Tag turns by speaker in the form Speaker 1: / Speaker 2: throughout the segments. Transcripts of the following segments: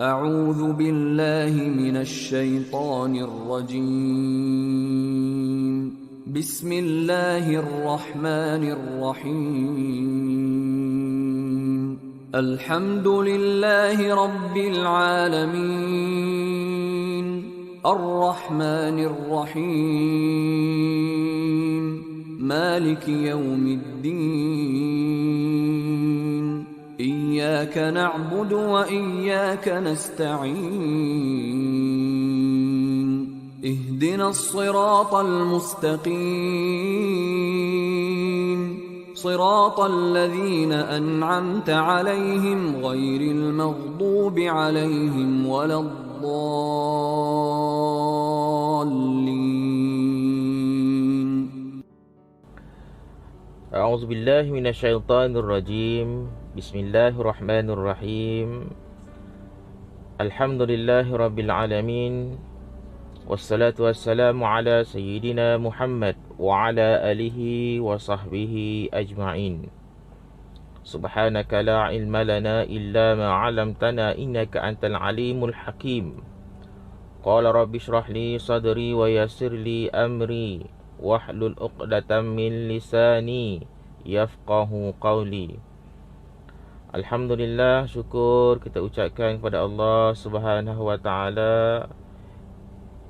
Speaker 1: أعوذ بالله من الشيطان الرجيم. بسم الله الرحمن الرحيم. الحمد لله رب العالمين. الرحمن الرحيم. مالك يوم الدين. إياك نعبد وإياك نستعين. اهدنا الصراط المستقيم. صراط الذين أنعمت عليهم غير المغضوب عليهم ولا الضالين.
Speaker 2: أعوذ بالله من الشيطان الرجيم. بسم الله الرحمن الرحيم. الحمد لله رب العالمين. والصلاة والسلام على سيدنا محمد وعلى آله وصحبه أجمعين. سبحانك لا علم لنا إلا ما علمتنا إنك أنت العليم الحكيم. قال رب اشرح لي صدري ويسر لي أمري واحلل عقدة من لساني يفقه قولي. Alhamdulillah, syukur kita ucapkan kepada Allah Subhanahu wa taala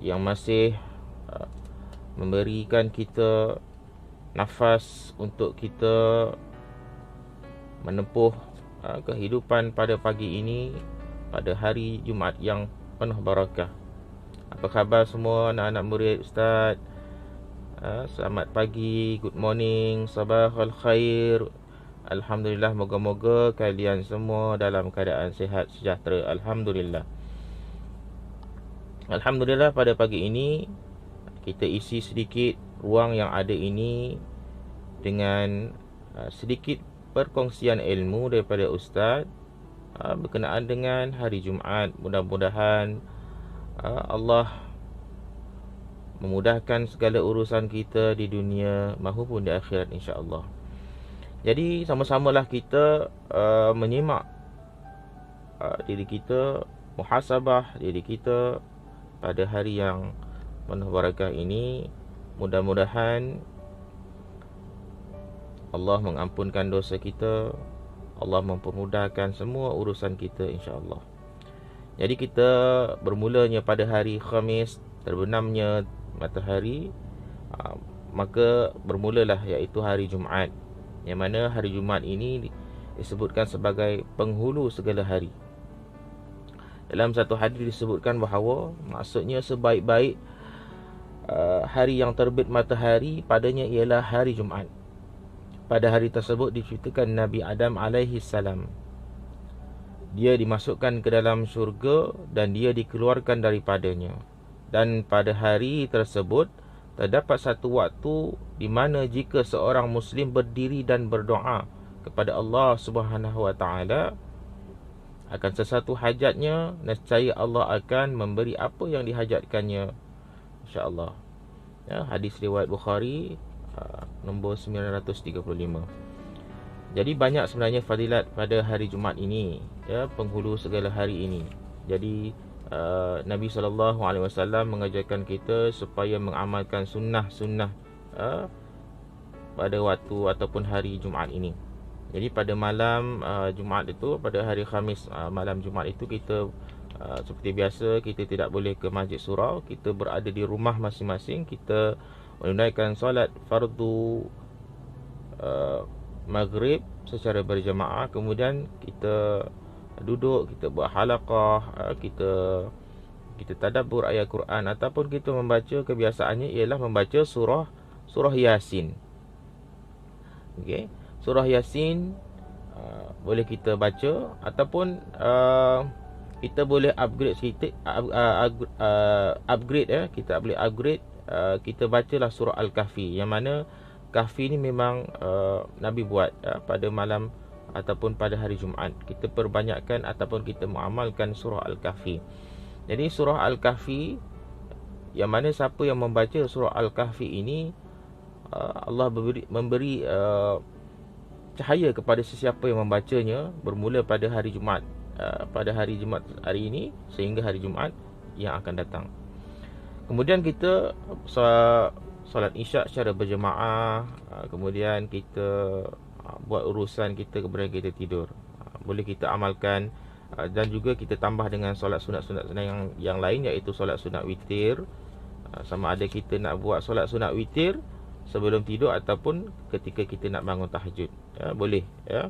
Speaker 2: yang masih memberikan kita nafas untuk kita menempuh kehidupan pada pagi ini, pada hari Jumaat yang penuh barakah. Apa khabar semua anak-anak murid Ustaz? Selamat pagi, good morning, sabahul khair. Alhamdulillah, moga-moga kalian semua dalam keadaan sihat sejahtera. Alhamdulillah. Alhamdulillah, pada pagi ini kita isi sedikit ruang yang ada ini dengan sedikit perkongsian ilmu daripada Ustaz berkenaan dengan hari Jumaat. Mudah-mudahan Allah memudahkan segala urusan kita di dunia maupun di akhirat, insya-Allah. Jadi sama-samalah kita menyimak diri kita, muhasabah diri kita pada hari yang penuh barakah ini. Mudah-mudahan Allah mengampunkan dosa kita, Allah mempermudahkan semua urusan kita, insya-Allah. Jadi kita bermulanya pada hari Khamis, terbenamnya matahari, maka bermulalah iaitu hari Jumaat, yang mana hari Jumaat ini disebutkan sebagai penghulu segala hari. Dalam satu hadis disebutkan bahawa maksudnya sebaik-baik hari yang terbit matahari padanya ialah hari Jumaat. Pada hari tersebut diciptakan Nabi Adam alaihi salam. Dia dimasukkan ke dalam syurga dan dia dikeluarkan daripadanya. Dan pada hari tersebut terdapat satu waktu di mana jika seorang Muslim berdiri dan berdoa kepada Allah Subhanahu wa taala akan sesuatu hajatnya, nescaya Allah akan memberi apa yang dihajatkannya, insya-Allah. Hadis riwayat Bukhari nombor 935. Jadi banyak sebenarnya fadilat pada hari Jumaat ini, penghulu segala hari ini. Jadi Nabi SAW mengajarkan kita supaya mengamalkan sunnah-sunnah pada waktu ataupun hari Jumaat ini. Jadi pada malam Jumaat itu, pada hari Khamis malam Jumaat itu, kita seperti biasa kita tidak boleh ke masjid surau. Kita berada di rumah masing-masing. Kita menunaikan solat fardu maghrib secara berjamaah. Kemudian kita duduk, kita buat halaqah, kita tadabbur ayat Quran, ataupun kita membaca, kebiasaannya ialah membaca surah Yasin. Okey, surah Yasin boleh kita baca, ataupun kita boleh upgrade sikit, kita boleh upgrade, kita bacalah surah Al-Kahfi, yang mana Kahfi ni memang Nabi buat pada malam ataupun pada hari Jumaat. Kita perbanyakkan ataupun kita mengamalkan surah Al-Kahfi. Jadi surah Al-Kahfi, yang mana siapa yang membaca surah Al-Kahfi ini, Allah memberi cahaya kepada sesiapa yang membacanya bermula pada hari Jumaat. pada hari Jumaat hari ini sehingga hari Jumaat yang akan datang. Kemudian kita solat Isyak secara berjemaah, kemudian kita buat urusan kita kemudian kita tidur. Boleh kita amalkan, dan juga kita tambah dengan solat sunat-sunat yang lain, iaitu solat sunat witir. Sama ada kita nak buat solat sunat witir sebelum tidur ataupun ketika kita nak bangun tahajud, boleh, ya.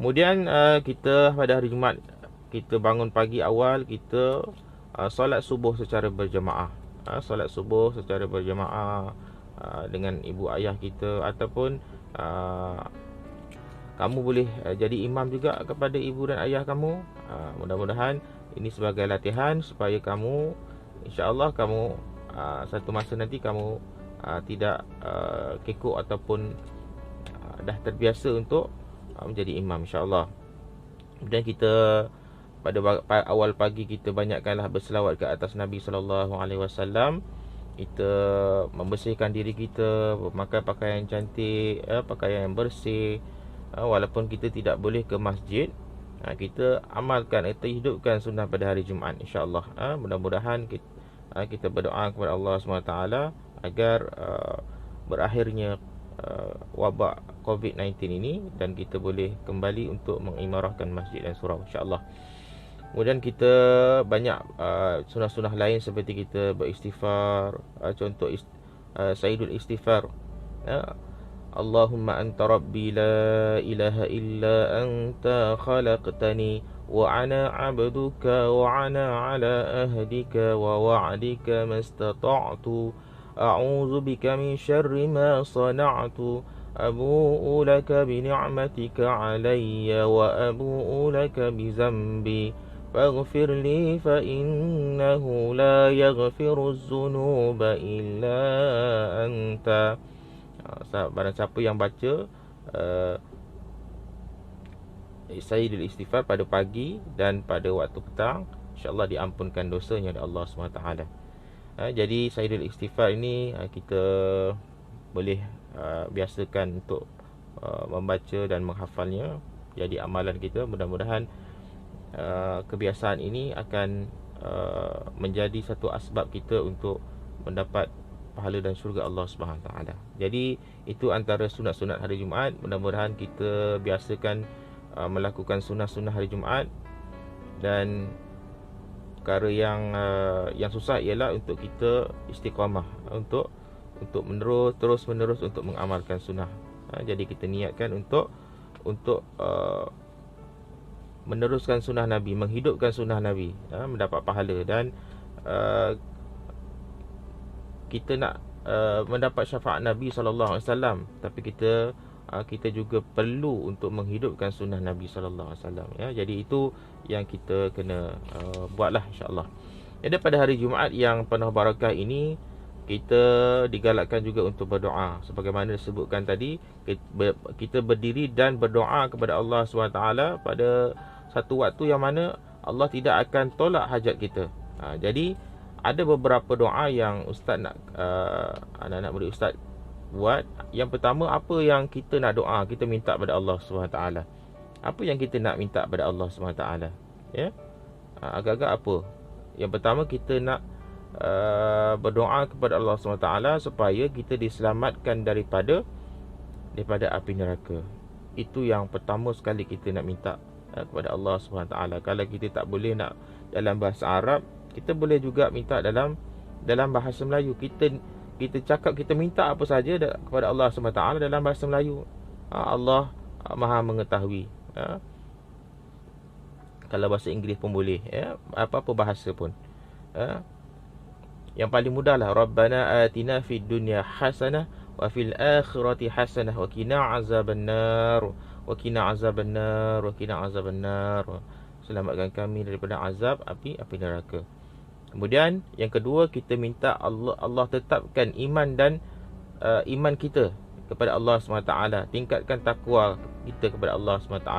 Speaker 2: Kemudian kita pada hari Jumaat kita bangun pagi awal, kita solat subuh secara berjemaah. Solat subuh secara berjemaah dengan ibu ayah kita, ataupun kamu boleh jadi imam juga kepada ibu dan ayah kamu. Mudah-mudahan ini sebagai latihan supaya kamu, insya-Allah kamu satu masa nanti kamu tidak kekok ataupun dah terbiasa untuk menjadi imam, insya-Allah. Kemudian kita pada awal pagi kita banyakkanlah berselawat ke atas Nabi SAW. Kita membersihkan diri kita, memakai pakaian cantik, pakaian yang bersih. Walaupun kita tidak boleh ke masjid, kita amalkan atau hidupkan sunnah pada hari Jumaat, insya-Allah. Mudah-mudahan kita berdoa kepada Allah SWT agar berakhirnya wabak COVID-19 ini dan kita boleh kembali untuk mengimarahkan masjid dan surau, insya-Allah. Kemudian kita banyak sunnah-sunnah lain seperti kita beristighfar. Contoh Sayyidul Istighfar, Allahumma anta rabbi la ilaha illa anta khalaqtani wa ana abduka wa ana ala ahdika wa wa'dika mastata'tu a'udzu bika min syarri ma sana'tu abu'u laka bi ni'matika alayya wa abu'u laka bi zambi faghfir li fa innahu la yaghfiruz dzunuba illa anta. Barang siapa yang baca Sayyidul Istighfar pada pagi dan pada waktu petang, insya-Allah diampunkan dosanya oleh Allah SWT. Jadi Sayyidul Istighfar ini kita boleh biasakan untuk membaca dan menghafalnya jadi amalan kita. Mudah-mudahan kebiasaan ini akan menjadi satu asbab kita untuk mendapat pahala dan syurga Allah SWT. Jadi itu antara sunat-sunat hari Jumaat. Mudah-mudahan kita biasakan melakukan sunat-sunat hari Jumaat. Dan perkara yang susah ialah untuk kita istiqamah, untuk terus menerus untuk mengamalkan sunnah. Jadi kita niatkan untuk meneruskan sunnah Nabi, menghidupkan sunnah Nabi, mendapat pahala. Dan kita nak mendapat syafaat Nabi SAW, tapi kita juga perlu untuk menghidupkan sunnah Nabi SAW, ya. Jadi itu yang kita kena buatlah, insya-Allah. Jadi pada hari Jumaat yang penuh barakah ini, kita digalakkan juga untuk berdoa. Sebagaimana disebutkan tadi, kita berdiri dan berdoa kepada Allah SWT pada satu waktu yang mana Allah tidak akan tolak hajat kita. Jadi ada beberapa doa yang ustaz nak anak-anak murid ustaz buat. Yang pertama, apa yang kita nak doa, kita minta pada Allah SWT. Apa yang kita nak minta pada Allah SWT, ya? Agak-agak apa? Yang pertama, kita nak berdoa kepada Allah SWT supaya kita diselamatkan daripada api neraka. Itu yang pertama sekali kita nak minta kepada Allah SWT. Kalau kita tak boleh nak dalam bahasa Arab, kita boleh juga minta dalam bahasa Melayu. Kita cakap, kita minta apa saja kepada Allah SWT dalam bahasa Melayu. Allah Maha mengetahui. Kalau bahasa Inggeris pun boleh, ya, apa-apa bahasa pun. Yang paling mudahlah, Rabbana atina fid dunya hasanah wa fil akhirati hasanah wa qina azabannar wa qina azabannar wa qina azabannar. Selamatkan kami daripada azab api neraka. Kemudian yang kedua, kita minta Allah tetapkan iman dan iman kita kepada Allah SWT. Tingkatkan takwa kita kepada Allah SWT.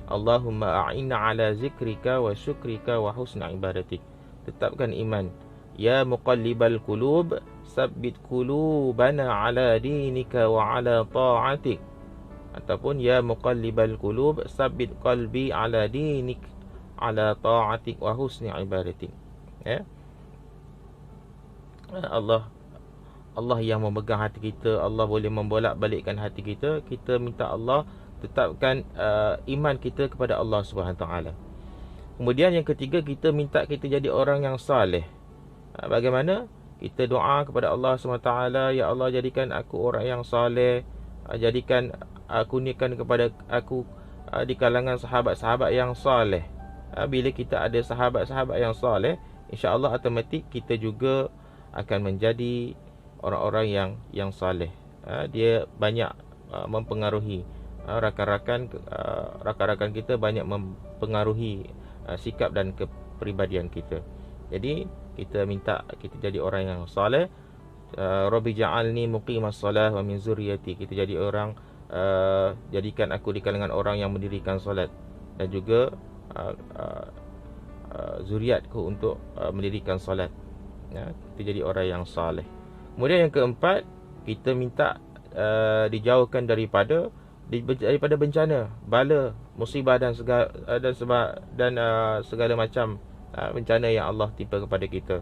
Speaker 2: Allahumma a'inna ala zikrika wa syukrika wa husna ibadatik. Tetapkan iman. Ya muqallibal qulub, sabbit qulubana ala dinika wa ala ta'atik. Ataupun ya muqallibal qulub, sabbit qalbi ala dinik ala ta'atik wa husni ibadatik. Ya. Allah yang memegang hati kita. Allah boleh membolak-balikkan hati kita. Kita minta Allah tetapkan iman kita kepada Allah Subhanahu taala. Kemudian yang ketiga, kita minta kita jadi orang yang saleh. Bagaimana? Kita doa kepada Allah SWT, ya Allah, jadikan aku orang yang saleh, jadikan kurniakan kepada aku di kalangan sahabat-sahabat yang saleh. Bila kita ada sahabat-sahabat yang saleh, insya-Allah automatik kita juga akan menjadi orang-orang yang saleh. Dia banyak mempengaruhi rakan-rakan kita, banyak mempengaruhi sikap dan kepribadian kita. Jadi kita minta kita jadi orang yang saleh. Rabbi ja'alni muqimas salah wa min zurriyati. Kita jadi orang, jadikan aku di kalangan orang yang mendirikan solat, dan juga zuriatku untuk mendirikan solat. Kita jadi orang yang saleh. Kemudian yang keempat, kita minta dijauhkan daripada bencana, bala, musibah dan segala macam bencana yang Allah timpa kepada kita.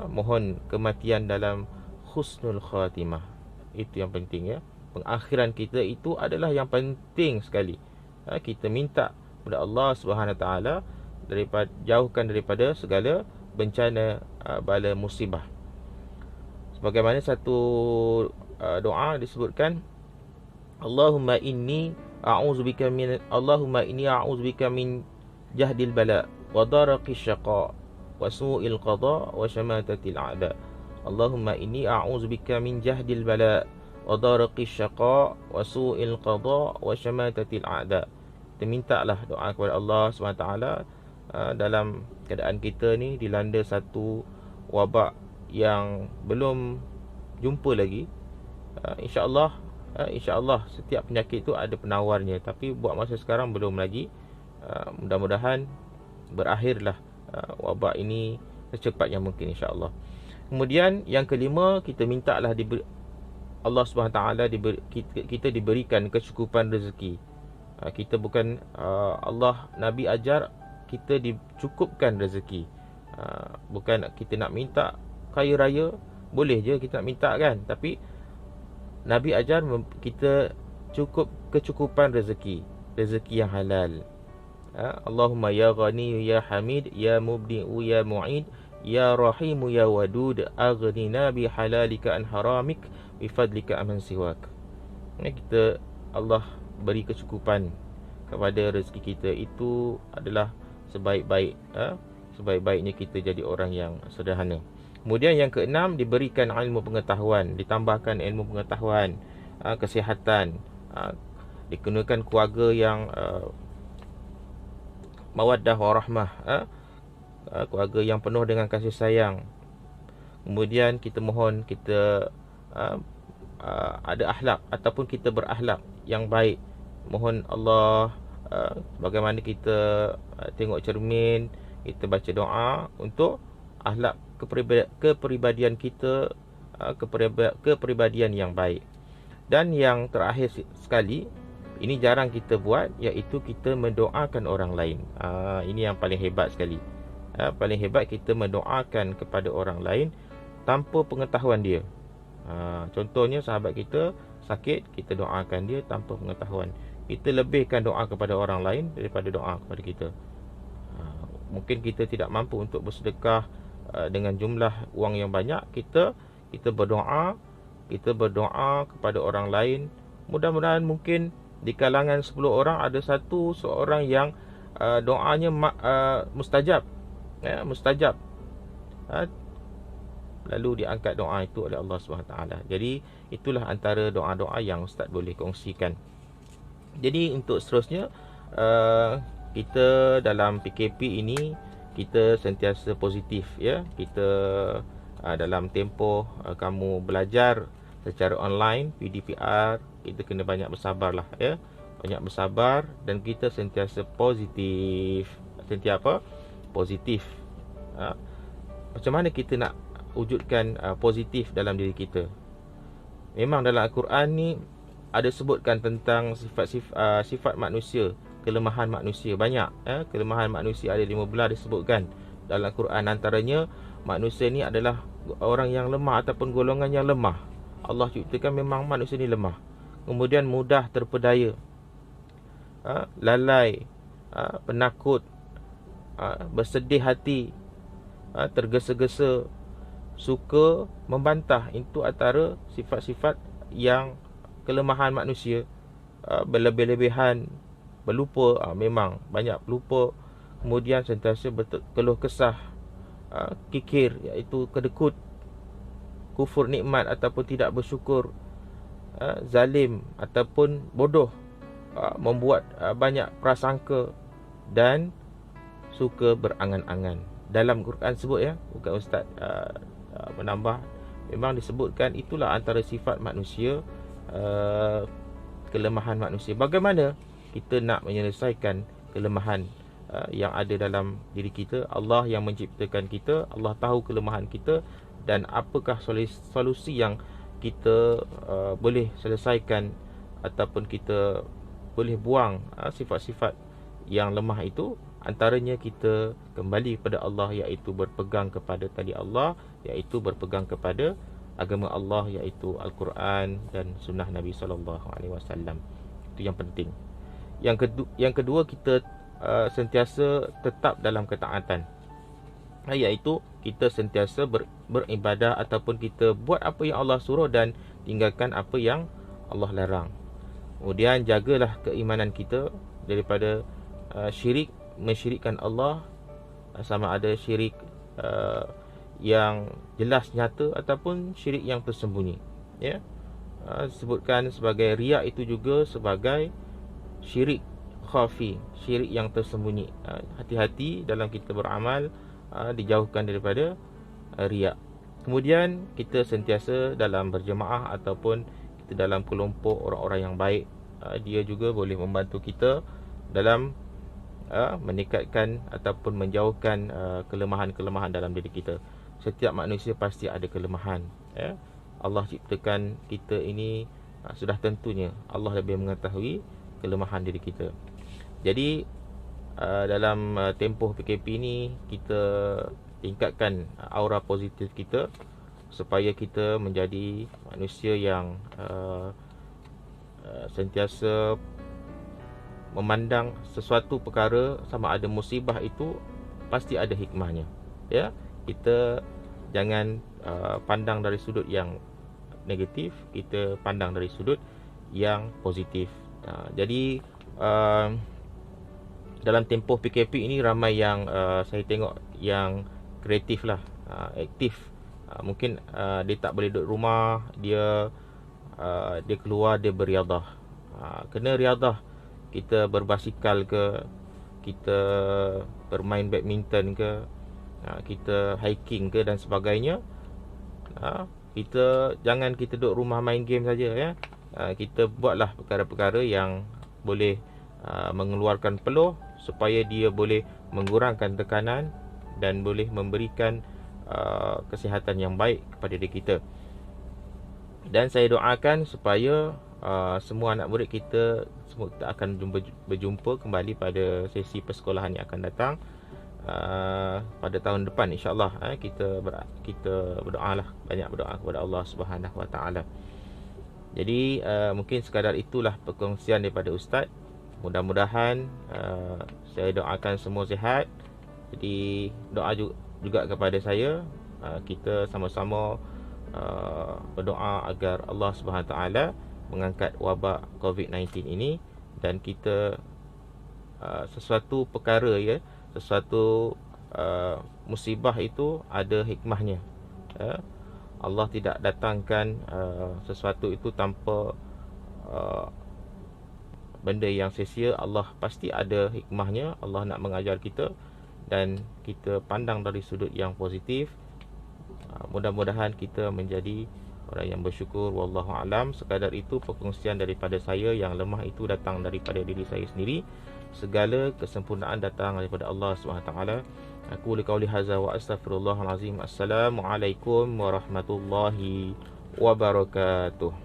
Speaker 2: Mohon kematian dalam husnul khatimah. Itu yang penting, ya. Pengakhiran kita itu adalah yang penting sekali. Kita minta kepada Allah Subhanahu taala jauhkan daripada segala bencana, bala, musibah. Sebagaimana satu doa disebutkan, Allahumma inni a'udzubika min jahdil bala wa daraqis syaqa wa su'il qada wa syamatatil a'da. Allahumma inni a'udzubika min jahdil bala wa daraqis syaqa wa su'il qada wa syamatatil a'da. Kita mintalah doa kepada Allah SWT dalam keadaan kita ni dilanda satu wabak yang belum jumpa lagi. InsyaAllah setiap penyakit tu ada penawarnya, tapi buat masa sekarang belum lagi. Mudah-mudahan berakhirlah wabak ini secepatnya mungkin, insyaAllah. Kemudian yang kelima, kita mintalah Allah SWT kita diberikan kecukupan rezeki. Kita bukan Allah, Nabi ajar kita dicukupkan rezeki. Bukan kita nak minta kaya raya, boleh je kita nak minta, kan? Tapi Nabi ajar kita kecukupan rezeki yang halal. Allahumma ya ghani ya hamid ya mubdi'u ya mu'id ya rahimu ya wadud aghnina bi halalika an haramik bi fadlika aman siwak. Kita, Allah beri kecukupan kepada rezeki kita. Itu adalah sebaik-baiknya kita jadi orang yang sederhana. Kemudian yang keenam, diberikan ilmu pengetahuan, ditambahkan ilmu pengetahuan, kesihatan, dikenakan keluarga yang mawaddah warahmah, keluarga yang penuh dengan kasih sayang. Kemudian kita mohon kita ada akhlak ataupun kita berakhlak yang baik. Mohon Allah, bagaimana kita tengok cermin, kita baca doa untuk akhlak kepribadian kita, kepribadian yang baik. Dan yang terakhir sekali, ini jarang kita buat, iaitu kita mendoakan orang lain. Ini yang paling hebat sekali. Paling hebat, kita mendoakan kepada orang lain tanpa pengetahuan dia. Contohnya sahabat kita sakit, kita doakan dia tanpa pengetahuan. Kita lebihkan doa kepada orang lain daripada doa kepada kita. Mungkin kita tidak mampu untuk bersedekah dengan jumlah wang yang banyak. Kita berdoa kepada orang lain. Mudah-mudahan mungkin di kalangan 10 orang ada seorang yang doanya mustajab, mustajab. Lalu diangkat doa itu oleh Allah SWT. Jadi itulah antara doa-doa yang Ustaz boleh kongsikan. Jadi untuk seterusnya, kita dalam PKP ini kita sentiasa positif, ya. Kita dalam tempoh kamu belajar secara online PDPR, kita kena banyak bersabarlah, ya. Banyak bersabar dan kita sentiasa positif. Sentiasa positif. Macam mana kita nak wujudkan positif dalam diri kita? Memang dalam Al-Quran ni ada sebutkan tentang sifat manusia. kelemahan manusia. Banyak kelemahan manusia, ada 15 disebutkan dalam Quran. Antaranya manusia ni adalah orang yang lemah ataupun golongan yang lemah. Allah ciptakan memang manusia ni lemah. Kemudian mudah terpedaya, lalai, penakut, bersedih hati, tergesa-gesa, suka membantah. Itu antara sifat-sifat yang kelemahan manusia. Berlebih-lebihan, berlupa, memang banyak lupa. Kemudian sentiasa berkeluh kesah, kikir, iaitu kedekut, kufur nikmat ataupun tidak bersyukur, zalim ataupun bodoh, membuat banyak prasangka dan suka berangan-angan. Dalam Quran sebut, bukan ustaz menambah, memang disebutkan itulah antara sifat manusia, kelemahan manusia. Bagaimana kita nak menyelesaikan kelemahan yang ada dalam diri kita? Allah yang menciptakan kita, Allah tahu kelemahan kita, dan apakah solusi yang kita boleh selesaikan ataupun kita boleh buang sifat-sifat yang lemah itu. Antaranya kita kembali kepada Allah, iaitu berpegang kepada tali Allah, iaitu berpegang kepada agama Allah, iaitu Al-Quran dan sunnah Nabi SAW. Itu yang penting. Yang kedua, kita sentiasa tetap dalam ketaatan, iaitu kita sentiasa beribadah ataupun kita buat apa yang Allah suruh dan tinggalkan apa yang Allah larang. Kemudian jagalah keimanan kita daripada syirik, mensyirikkan Allah, sama ada syirik yang jelas nyata ataupun syirik yang tersembunyi. Sebutkan sebagai riak itu juga sebagai syirik khafi, syirik yang tersembunyi. Hati-hati dalam kita beramal, dijauhkan daripada riak. Kemudian kita sentiasa dalam berjemaah ataupun kita dalam kelompok orang-orang yang baik, dia juga boleh membantu kita dalam meningkatkan ataupun menjauhkan kelemahan-kelemahan dalam diri kita. Setiap manusia pasti ada kelemahan. Allah ciptakan kita ini, sudah tentunya Allah lebih mengetahui kelemahan diri kita. Jadi dalam tempoh PKP ini, kita tingkatkan aura positif kita supaya kita menjadi manusia yang sentiasa memandang sesuatu perkara, sama ada musibah itu pasti ada hikmahnya. Kita jangan pandang dari sudut yang negatif, kita pandang dari sudut yang positif. Jadi dalam tempoh PKP ini ramai yang saya tengok yang kreatif lah, aktif. Mungkin dia tak boleh duduk rumah, dia keluar, dia beriadah. Kena riadah, kita berbasikal ke, kita bermain badminton ke, kita hiking ke dan sebagainya. Jangan kita duduk rumah main game saja. Kita buatlah perkara-perkara yang boleh mengeluarkan peluh supaya dia boleh mengurangkan tekanan dan boleh memberikan kesihatan yang baik kepada diri kita. Dan saya doakan supaya semua anak murid kita, semua kita akan berjumpa kembali pada sesi persekolahan yang akan datang pada tahun depan, insya-Allah. Kita berdoalah, banyak berdoa kepada Allah Subhanahu Wa Taala. Jadi mungkin sekadar itulah perkongsian daripada Ustaz. Mudah-mudahan saya doakan semua sihat. Jadi doa juga kepada saya, kita sama-sama berdoa agar Allah Subhanahu Wa Taala mengangkat wabak COVID-19 ini, dan kita sesuatu perkara, sesuatu musibah itu ada hikmahnya. Allah tidak datangkan sesuatu itu tanpa benda yang sia-sia. Allah pasti ada hikmahnya. Allah nak mengajar kita dan kita pandang dari sudut yang positif. Mudah-mudahan kita menjadi orang yang bersyukur. Wallahu alam. Sekadar itu perkongsian daripada saya. Yang lemah itu datang daripada diri saya sendiri. Segala kesempurnaan datang daripada Allah SWT. Aku liqauli hadza wa astaghfirullahalazim. Assalamualaikum warahmatullahi wabarakatuh.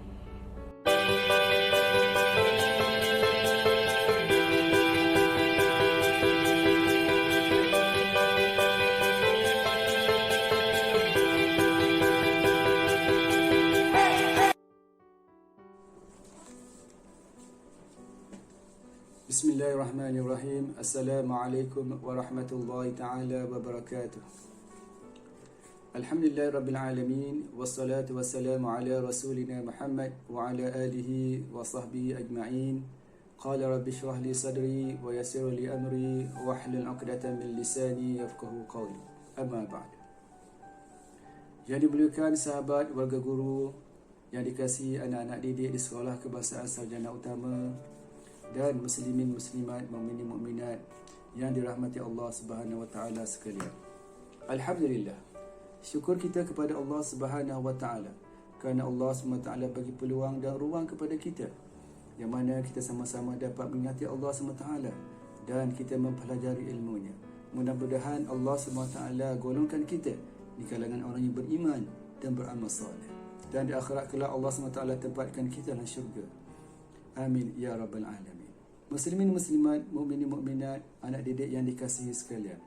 Speaker 3: Bismillahirrahmanirrahim. Assalamualaikum warahmatullahi ta'ala wabarakatuh. Alhamdulillahirabbil alamin, wassalatu wassalamu ala rasulina Muhammad wa ala alihi wa sahbihi ajma'in. Qala rabbi shrah li sadri wa yassir li amri wahlul 'uqdatam min lisani yafqahu qawli. Amma ba'd. Yang dimuliakan sahabat, warga guru yang dikasihi anak-anak didik di Sekolah Kebangsaan Sarjana Utama dan muslimin muslimat, mukminin mukminat yang dirahmati Allah Subhanahu wa taala sekalian. Alhamdulillah. Syukur kita kepada Allah Subhanahu wa taala kerana Allah Subhanahu wa taala bagi peluang dan ruang kepada kita yang mana kita sama-sama dapat mengingati Allah Subhanahu wa taala dan kita mempelajari ilmunya. Mudah-mudahan Allah Subhanahu wa taala golongkan kita di kalangan orang yang beriman dan beramal soleh. Dan di akhirat kelak Allah Subhanahu wa taala tempatkan kita dalam syurga. Amin ya rabbal alamin. Muslimin muslimat, mukminin mukminat, anak didik yang dikasihi sekalian.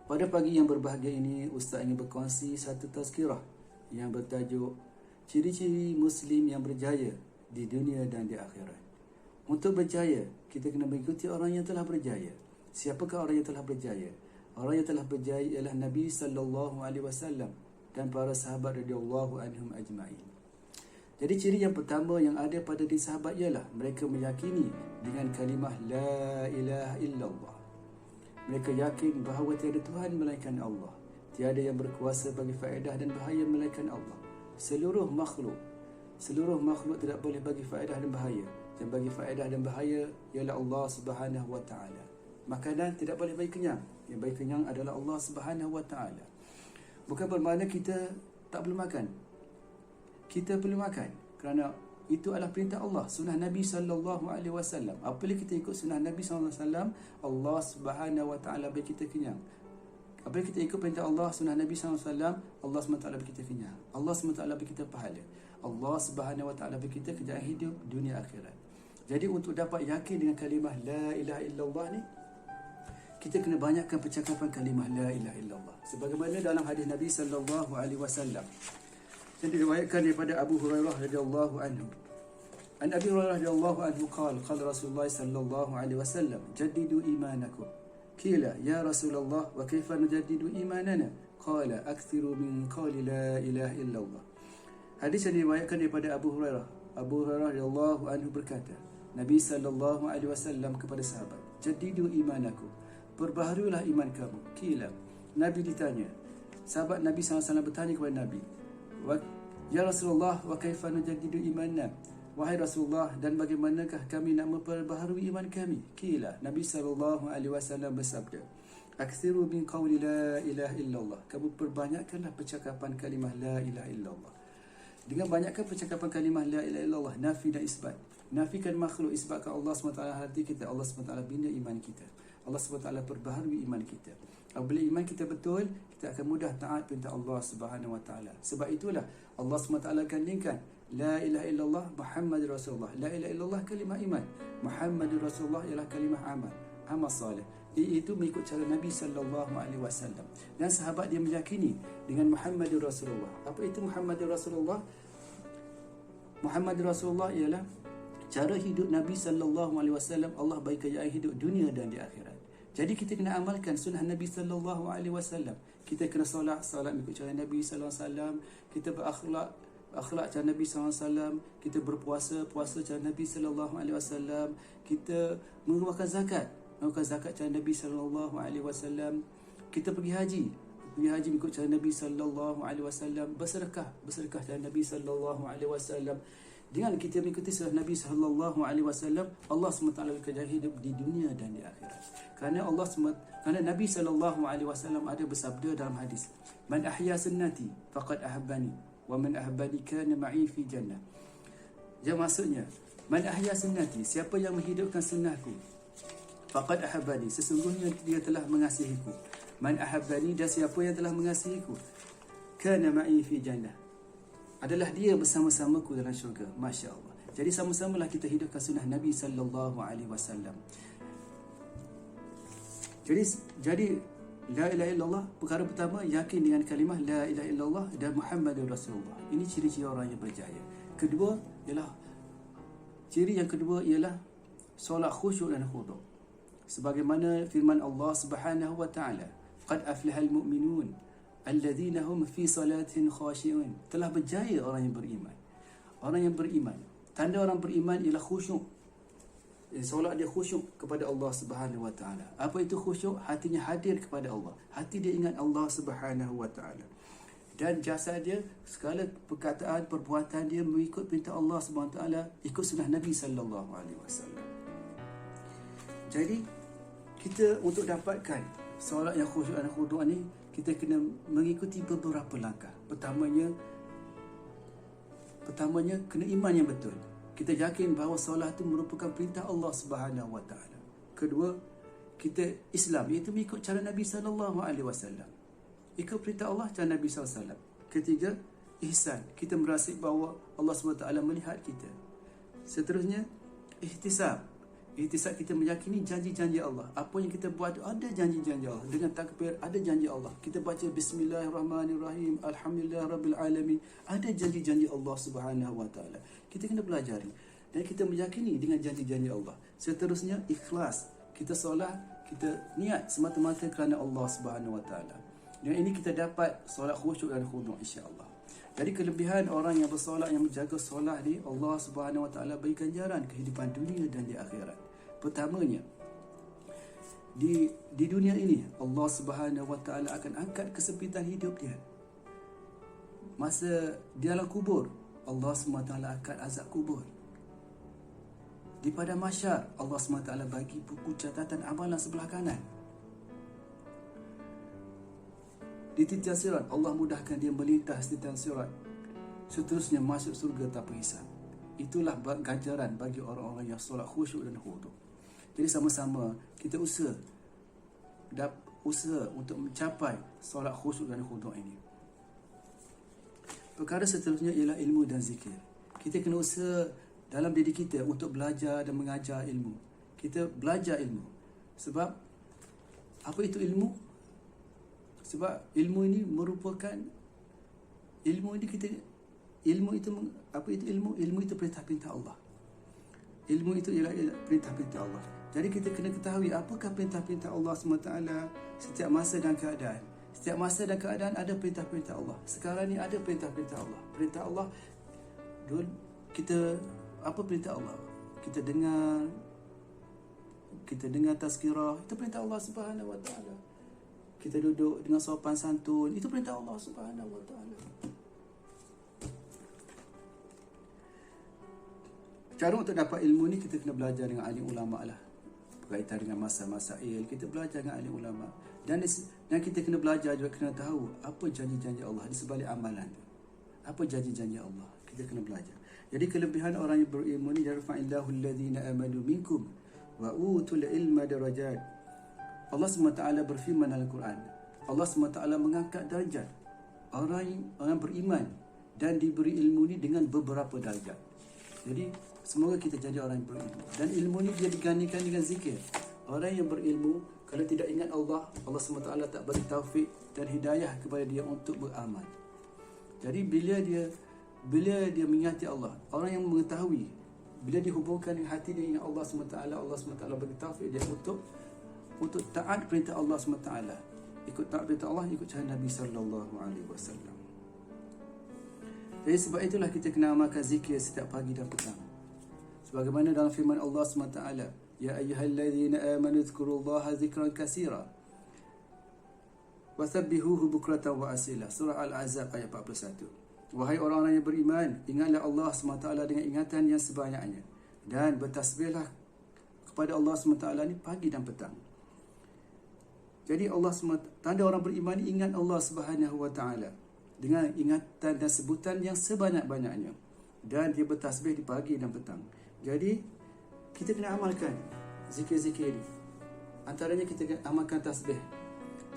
Speaker 3: Pada pagi yang berbahagia ini, Ustaz ingin berkongsi satu tazkirah yang bertajuk ciri-ciri muslim yang berjaya di dunia dan di akhirat. Untuk berjaya, kita kena mengikuti orang yang telah berjaya. Siapakah orang yang telah berjaya? Orang yang telah berjaya ialah Nabi sallallahu alaihi wasallam dan para sahabat radhiyallahu anhum ajma'in. Jadi ciri yang pertama yang ada pada diri sahabat ialah mereka meyakini dengan kalimah la ilaha illallah. Mereka yakin bahawa tiada Tuhan melainkan Allah, tiada yang berkuasa bagi faedah dan bahaya melainkan Allah. Seluruh makhluk tidak boleh bagi faedah dan bahaya. Yang bagi faedah dan bahaya ialah Allah Subhanahu wa taala. Makanan tidak boleh bagi kenyang. Yang bagi kenyang adalah Allah Subhanahu wa taala. Bukan bermakna kita tak perlu makan. Kita perlu makan kerana itu adalah perintah Allah, sunnah Nabi sallallahu alaihi wasallam. Apabila kita ikut sunnah Nabi sallallahu alaihi wasallam, Allah Subhanahu wa taala bagi kita kenyang. Apabila kita ikut perintah Allah, sunnah Nabi sallallahu alaihi wasallam, Allah Subhanahu wa taala bagi kita kenyang. Allah Subhanahu wa taala bagi kita pahala. Allah Subhanahu wa taala bagi kita kejayaan hidup dunia akhirat. Jadi untuk dapat yakin dengan kalimah la ilaha illallah ni, kita kena banyakkan percakapan kalimah la ilaha illallah. Sebagaimana dalam hadis Nabi sallallahu alaihi wasallam yang diriwayatkan daripada Abu Hurairah radhiyallahu anhu. An Abi Hurairah radhiyallahu anhu qala Rasulullah sallallahu alaihi wasallam, jaddidu imanakum. Qila ya Rasulullah wa kaifa nujaddidu imanana? Qala akthiru min qawli la ilaha illallah. Hadis yang diriwayatkan daripada Abu Hurairah. Abu Hurairah radhiyallahu anhu berkata, Nabi sallallahu alaihi wasallam kepada sahabat, jaddidu imanakum, perbaharuilah iman kamu. Qila, Nabi ditanya. Sahabat Nabi sallallahu alaihi wasallam bertanya kepada Nabi, ya Rasulullah, wa kaifa nujaddidu imanna? Wahai Rasulullah, dan bagaimanakah kami nak memperbaharui iman kami? Qila, Nabi sallallahu alaihi wasallam bersabda, aktsiru min qawli la ilaha illallah. Kamu perbanyakkanlah percakapan kalimah la ilaha illallah. Dengan banyakkan percakapan kalimah la ilaha illallah, nafi dan isbat. Nafikan makhluk, isbatkan Allah SWT hati kita. Allah SWT bina iman kita. Allah SWT perbaharui iman kita. Apabila iman kita betul, kita akan mudah taat perintah Allah Subhanahu wa taala. Sebab itulah Allah SWT gandingkan la ilaha illallah Muhammadur Rasulullah. La ilaha illallah kalimah iman, Muhammadur Rasulullah ialah kalimah amal soleh. Itu mengikut cara Nabi sallallahu alaihi wasallam. Dan sahabat dia meyakini dengan Muhammadur Rasulullah. Apa itu Muhammadur Rasulullah? Muhammadur Rasulullah ialah cara hidup Nabi sallallahu alaihi wasallam. Allah bagi kejayaan hidup dunia dan di akhirat. Jadi kita kena amalkan sunnah Nabi sallallahu alaihi wasallam. Kita kena solat mengikut cara Nabi sallallahu alaihi wasallam. Kita berakhlak cara Nabi sallallahu alaihi wasallam. Kita berpuasa cara Nabi sallallahu alaihi wasallam. Kita mengeluarkan zakat cara Nabi sallallahu alaihi wasallam. Kita pergi haji mengikut cara Nabi sallallahu alaihi wasallam. Bersedekah cara Nabi sallallahu alaihi wasallam. Dengan kita mengikuti sunnah Nabi sallallahu alaihi wasallam, Allah SWT kejayaan hidup di dunia dan di akhirat. Kerana Nabi sallallahu alaihi wasallam ada bersabda dalam hadis, man ahya sunnati faqad ahabbani wa man ahabbani kana ma'i fi jannah. Yang maksudnya, man ahya sunnati, siapa yang menghidupkan sunnahku, faqad ahabbani, sesungguhnya dia telah mengasihiku. Man ahabbani, dan siapa yang telah mengasihiku, kana ma'i fi jannah, adalah dia bersama-samaku dalam syurga. Masya Allah. Jadi sama-samalah kita hidupkan sunnah Nabi sallallahu alaihi wasallam. Jadi la ilaha illallah, perkara pertama, yakin dengan kalimah la ilaha illallah dan Muhammadur Rasulullah. Ini ciri-ciri orang yang berjaya. Ciri yang kedua ialah solat khusyuk dan khudu'. Sebagaimana firman Allah Subhanahu wa taala, qad aflahal mu'minun alladzina hum fi salatin khashi'un. Telah berjaya orang yang beriman. Orang yang beriman, tanda orang beriman ialah khusyuk. Solat dia khusyuk kepada Allah Subhanahu wa taala. Apa itu khusyuk? Hatinya hadir kepada Allah. Hati dia ingat Allah Subhanahu wa taala. Dan jasad dia, segala perkataan, perbuatan dia mengikut perintah Allah Subhanahu wa taala, ikut sunnah Nabi sallallahu alaihi wasallam. Jadi kita untuk dapatkan solat yang khusyuk dan khudu' ni, kita kena mengikuti beberapa langkah. Pertamanya kena iman yang betul. Kita yakin bahawa solat itu merupakan perintah Allah Subhanahu wa taala. Kedua, kita Islam, iaitu mengikut cara Nabi sallallahu alaihi wasallam. Ikut perintah Allah, cara Nabi sallallahu alaihi wasallam. Ketiga, ihsan. Kita merasa bahawa Allah Subhanahu wa taala melihat kita. Seterusnya, ihtisab. Ihtisab, kita meyakini janji-janji Allah. Apa yang kita buat ada janji-janji Allah. Dengan takbir ada janji Allah. Kita baca Bismillahirrahmanirrahim, Alhamdulillahirabbil alamin, ada janji-janji Allah Subhanahu wa taala. Kita kena pelajari dan kita meyakini dengan janji-janji Allah. Seterusnya, ikhlas. Kita solat, kita niat semata-mata kerana Allah Subhanahu wa taala. Dan ini kita dapat solat khusyuk dan khudu' insya-Allah. Jadi kelebihan orang yang bersolat, yang menjaga solat ni, Allah Subhanahu wa taala beri ganjaran kehidupan dunia dan di akhirat. Pertamanya, di dunia ini Allah Subhanahu wa taala akan angkat kesempitan hidup dia. Masa di dalam kubur, Allah Subhanahu wa taala angkat azab kubur. Di padang mahsyar, Allah Subhanahu wa taala bagi buku catatan amalan sebelah kanan. Di titian sirat, Allah mudahkan dia melintas titian sirat. Seterusnya masuk surga tanpa hisab. Itulah ganjaran bagi orang-orang yang solat khusyuk dan khudu'. Jadi sama-sama kita usaha untuk mencapai solat khusyuk dan khudu' ini. Perkara seterusnya ialah ilmu dan zikir. Kita kena usaha dalam diri kita untuk belajar dan mengajar ilmu. Kita belajar ilmu. Sebab apa itu ilmu? Sebab ilmu ini merupakan ilmu itu perintah-perintah Allah. Ilmu itu ialah perintah-perintah Allah. Jadi kita kena ketahui apakah perintah-perintah Allah SWT setiap masa dan keadaan. Setiap masa dan keadaan ada perintah-perintah Allah. Sekarang ni ada perintah-perintah Allah. Perintah Allah, apa perintah Allah? Kita dengar tazkirah, itu perintah Allah Subhanahu wa taala. Kita duduk dengan sopan santun, itu perintah Allah Subhanahu wa taala. Cara untuk dapat ilmu ni, kita kena belajar dengan ahli ulama lah. Berkaitan dengan masail, kita belajar dengan ahli ulama. Dan kita kena belajar juga, kena tahu apa janji-janji Allah di sebalik amalan tu. Apa janji-janji Allah, kita kena belajar. Jadi kelebihan orang yang berilmu ni, yarfa'illahu alladhina amanu minkum wa utul ilma darajat. Allah SWT berfirman dalam Al-Quran, Allah SWT mengangkat darjat orang beriman dan diberi ilmu ni dengan beberapa darjat. Jadi semoga kita jadi orang yang berilmu. Dan ilmu ni dia digantikan dengan zikir. Orang yang berilmu, kalau tidak ingat Allah, Allah SWT tak beri taufik dan hidayah kepada dia untuk beramal. Jadi bila dia mengingati Allah, orang yang mengetahui, bila dihubungkan dengan hati dia ingat Allah SWT, Allah SWT beri taufik dia untuk taat perintah Allah SWT. Ikut taat perintah Allah, ikut cara Nabi SAW. Jadi sebab itulah kita kena amalkan zikir setiap pagi dan petang. Sebagaimana dalam firman Allah SWT, Ya ayyuhalladzina amanu dzkurullaha dzikran katsira wasabbihuhu bukratan wa asila. Surah Al-Ahzab ayat 41. Wahai orang-orang yang beriman, ingatlah Allah SWT dengan ingatan yang sebanyaknya, dan bertasbihlah kepada Allah SWT ni pagi dan petang. Jadi Allah SWT, tanda orang beriman ingat Allah Subhanahu wa taala dengan ingatan dan sebutan yang sebanyak-banyaknya, dan dia bertasbih di pagi dan petang. Jadi kita kena amalkan zikir-zikir ini. Antaranya kita kena amalkan tasbih.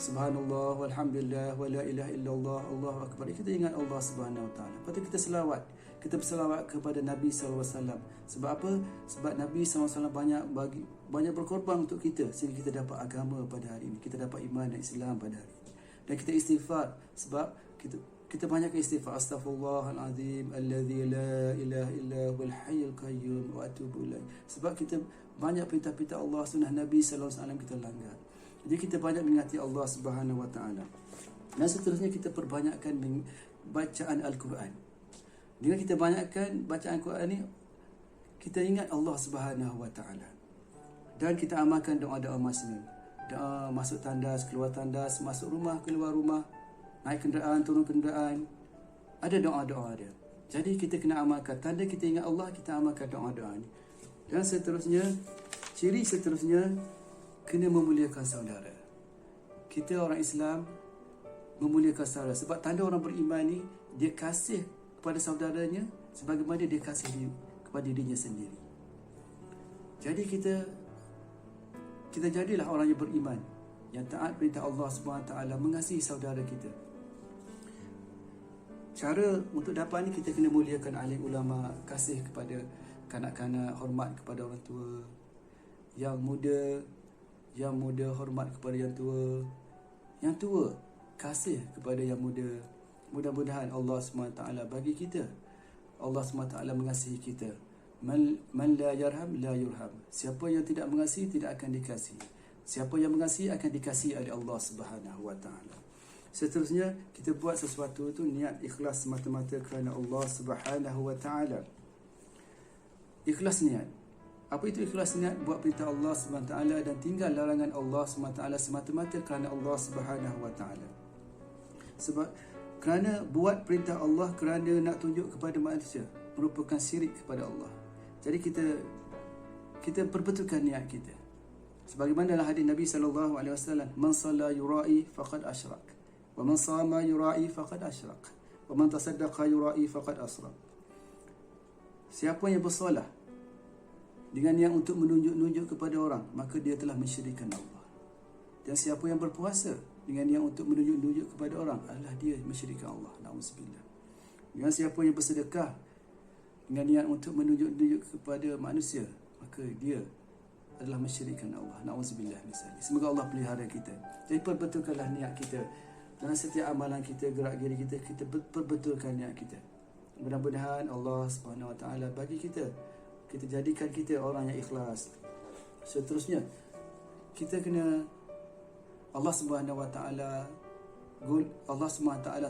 Speaker 3: Subhanallah walhamdulillah wa la ilaha illallah Allahu akbar. Kita ingat Allah Subhanahu wa taala. Lepas tu kita selawat. Kita berselawat kepada Nabi sallallahu alaihi wasallam. Sebab apa? Sebab Nabi sallallahu alaihi wasallam banyak berkorban untuk kita sehingga kita dapat agama pada hari ini. Kita dapat iman dan Islam pada hari ini. Dan kita istighfar sebab kita banyakkan istighfar, astaghfirullahalazim alladzi la ilaha illa huwal hayyul qayyum wa atubu ilaih. Sebab kita banyak perintah-perintah Allah, sunnah Nabi sallallahu alaihi wasallam kita langgar. Jadi kita banyak mengingati Allah Subhanahu wa taala. Dan seterusnya kita perbanyakkan bacaan Al-Quran. Dengan kita banyakkan bacaan Al-Quran ni, kita ingat Allah Subhanahu wa taala. Dan kita amalkan doa-doa Muslim. Doa masuk tandas, keluar tandas, masuk rumah, keluar rumah, naik kenderaan, turun kenderaan, ada doa-doa dia. Jadi kita kena amalkan. Tanda kita ingat Allah, kita amalkan doa-doa ni. Dan seterusnya, ciri seterusnya, kena memuliakan saudara. Kita orang Islam memuliakan saudara. Sebab tanda orang beriman ni, dia kasih kepada saudaranya sebagaimana dia kasih kepada dirinya sendiri. Jadi kita jadilah orang yang beriman, yang taat perintah Allah SWT, mengasihi saudara kita. Cara untuk dapat ni, kita kena muliakan alim ulama, kasih kepada kanak-kanak, hormat kepada orang tua. Yang muda hormat kepada yang tua. Yang tua kasih kepada yang muda. Mudah-mudahan Allah SWT bagi kita. Allah SWT mengasihi kita. Man la yarham la yurham. Siapa yang tidak mengasihi tidak akan dikasihi. Siapa yang mengasihi akan dikasihi oleh Allah Subhanahu wa taala. Seterusnya, kita buat sesuatu itu niat ikhlas semata-mata kerana Allah Subhanahu wa taala. Ikhlas niat. Apa itu ikhlas niat? Buat perintah Allah Subhanahu wa taala dan tinggal larangan Allah Subhanahu wa taala semata-mata kerana Allah Subhanahu wa taala. Sebab kerana buat perintah Allah kerana nak tunjuk kepada manusia merupakan syirik kepada Allah. Jadi kita perbetulkan niat kita. Sebagaimana dalam hadis Nabi sallallahu alaihi wasallam, man shalla yura'i faqad asyrak, wa man sama yura'i faqad asyrak, wa man tasaddaqa yura'i faqad asrak. Siapa yang bersolat dengan niat untuk menunjuk-nunjuk kepada orang, maka dia telah mensyirikkan Allah. Dan siapa yang berpuasa dengan niat untuk menunjuk-nunjuk kepada orang, adalah dia mensyirikkan Allah. Na'udzubillah. Dengan siapa yang bersedekah dengan niat untuk menunjuk-nunjuk kepada manusia, maka dia adalah mensyirikkan Allah. Na'udzubillah misalnya. Semoga Allah pelihara kita. Jadi perbetulkanlah niat kita. Dalam setiap amalan kita, gerak geri kita, kita perbetulkan niat kita. Mudah-mudahan Allah Subhanahu wa taala bagi kita jadikan kita orang yang ikhlas. Seterusnya, kita kena Allah Subhanahu wa taala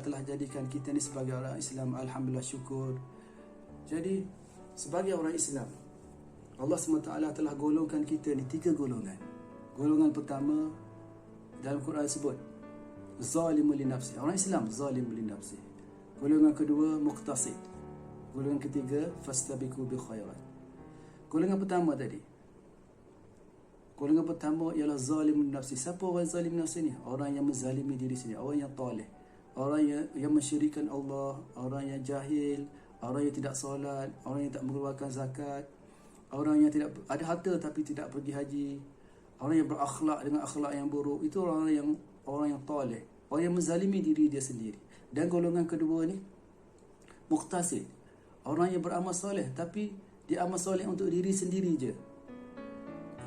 Speaker 3: telah jadikan kita ni sebagai orang Islam. Alhamdulillah, syukur. Jadi sebagai orang Islam, Allah SWT telah golongkan kita ni 3 golongan. Golongan pertama dalam Quran sebut zalimun li nafsi. Orang Islam zalimun li nafsi. Golongan kedua muqtasid. Golongan ketiga fastabiqu bil khairat. Golongan pertama tadi, golongan pertama ialah zalim nafsi. Siapa orang zalim nafsi ni? Orang yang menzalimi diri sendiri, orang yang taleh, orang yang mensyirikkan Allah, orang yang jahil, orang yang tidak solat, orang yang tak mengeluarkan zakat, orang yang tidak ada harta tapi tidak pergi haji, orang yang berakhlak dengan akhlak yang buruk. Itu orang yang taleh, orang yang menzalimi diri dia sendiri. Dan golongan kedua ni muqtasid, orang yang beramal soleh tapi dia amal soleh untuk diri sendiri je.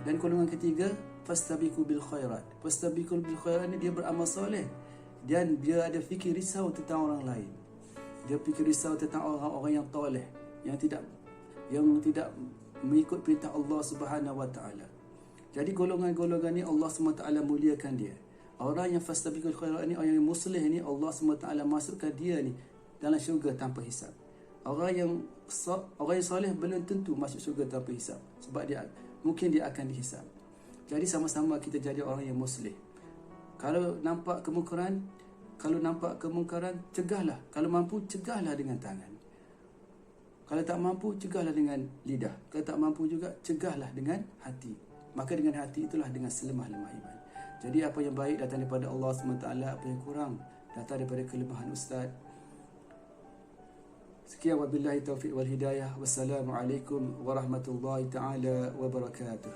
Speaker 3: Dan golongan ketiga fastabiqu bil khairat. Fastabiqu bil khairat ni dia beramal soleh dan dia ada fikir risau tentang orang lain. Dia fikir risau tentang orang-orang yang taleh, yang tidak mengikut perintah Allah Subhanahu wa taala. Jadi golongan-golongan ni Allah SWT muliakan dia. Orang yang fastabiqul khairat ni, orang yang muslih ni, Allah SWT masukkan dia ni dalam syurga tanpa hisap. Orang yang soleh belum tentu masuk syurga tanpa hisap, sebab mungkin dia akan dihisap. Jadi sama-sama kita jadi orang yang muslih. Kalau nampak kemungkaran, cegahlah. Kalau mampu, cegahlah dengan tangan. Kalau tak mampu, cegahlah dengan lidah. Kalau tak mampu juga, cegahlah dengan hati. Maka dengan hati itulah dengan selemah-lemah iman. Jadi apa yang baik datang daripada Allah SWT, apa yang kurang datang daripada kelemahan Ustaz. Sekian wabillahi taufiq wal hidayah. Wassalamualaikum warahmatullahi taala wabarakatuh.